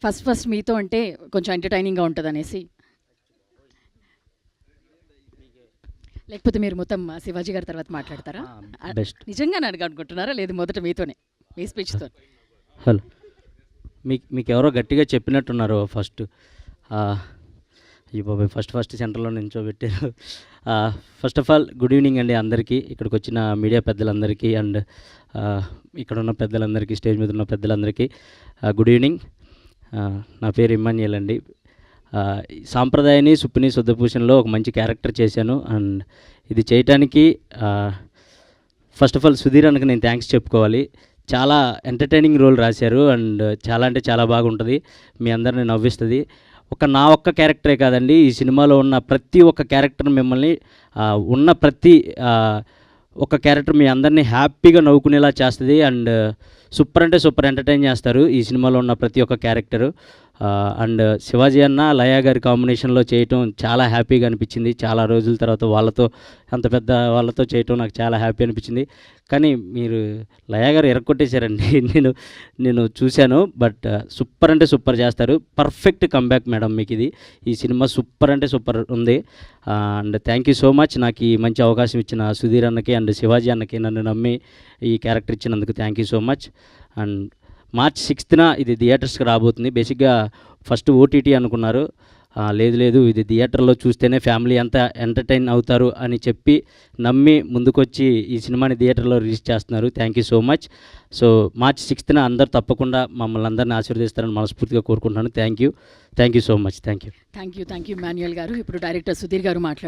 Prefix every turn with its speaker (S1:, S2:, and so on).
S1: First మీతో అంటే కొంచెం ఎంటర్టైనింగ్గా ఉంటుంది అనేసి, లేకపోతే మీరు మొత్తం శివాజీ గారి తర్వాత మాట్లాడతారా?
S2: బెస్ట్.
S1: నిజంగా అనుకుంటున్నారా లేదు మొదట మీతోనే మీ స్పీచ్తో?
S2: హలో, మీకు ఎవరో గట్టిగా చెప్పినట్టున్నారు ఫస్ట్. ఈ బాబాయ్ ఫస్ట్ సెంటర్లో నించోబెట్టారు. First of all good evening అండి అందరికీ, ఇక్కడికి వచ్చిన మీడియా పెద్దలందరికీ అండ్ ఇక్కడ ఉన్న పెద్దలందరికీ, స్టేజ్ మీద ఉన్న పెద్దలందరికీ గుడ్ ఈవినింగ్. నా పేరు ఇమ్మాన్యుయల్ అండి. సాంప్రదాయని సుప్పిని శుద్ధభూషణ్లో ఒక మంచి క్యారెక్టర్ చేశాను. అండ్ ఇది చేయటానికి ఫస్ట్ ఆఫ్ ఆల్ సుధీర్ అన్నకి నేను థ్యాంక్స్ చెప్పుకోవాలి. చాలా ఎంటర్టైనింగ్ రోల్ రాశారు అండ్ చాలా అంటే చాలా బాగుంటుంది, మీ అందరిని నవ్విస్తుంది. నా ఒక్క క్యారెక్టరే కాదండి, ఈ సినిమాలో ఉన్న ప్రతి ఒక్క క్యారెక్టర్ మిమ్మల్ని ఉన్న ప్రతి ఒక క్యారెక్టర్ మీ అందరినీ హ్యాపీగా నవ్వుకునేలా చేస్తుంది అండ్ సూపర్ అంటే సూపర్ ఎంటర్టైన్ చేస్తారు ఈ సినిమాలో ఉన్న ప్రతి ఒక్క క్యారెక్టరు. అండ్ శివాజీ అన్న లయ గారి కాంబినేషన్లో చేయటం చాలా హ్యాపీగా అనిపించింది. చాలా రోజుల తర్వాత వాళ్ళతో, అంత పెద్ద వాళ్ళతో చేయటం నాకు చాలా హ్యాపీ అనిపించింది. కానీ మీరు లయ గారు ఎరగొట్టేశారండి. నేను చూశాను, బట్ సూపర్ అంటే సూపర్ చేస్తారు. పర్ఫెక్ట్ కంబ్యాక్ మేడం మీకు ఇది. ఈ సినిమా సూపర్ అంటే సూపర్ ఉంది. And thank you so much నాకు ఈ మంచి అవకాశం ఇచ్చిన సుధీర్ అన్నకి అండ్ శివాజీ అన్నకి, నన్ను నమ్మి ఈ క్యారెక్టర్ ఇచ్చినందుకు thank you so much. And March 6th ఇది థియేటర్స్కి రాబోతుంది. బేసిక్గా ఫస్ట్ ఓటీటీ అనుకున్నారు, లేదు ఇది థియేటర్లో చూస్తేనే ఫ్యామిలీ అంతా ఎంటర్టైన్ అవుతారు అని చెప్పి నమ్మి ముందుకొచ్చి ఈ సినిమాని థియేటర్లో రిలీజ్ చేస్తున్నారు. Thank you so much. So March 6th అందరూ తప్పకుండా మమ్మల్ని అందరినీ ఆశీర్వదిస్తారని మనస్ఫూర్తిగా కోరుకుంటున్నాను. Thank you so much. Thank you
S1: Manuel గారు. ఇప్పుడు డైరెక్టర్ సుధీర్ గారు మాట్లాడారు.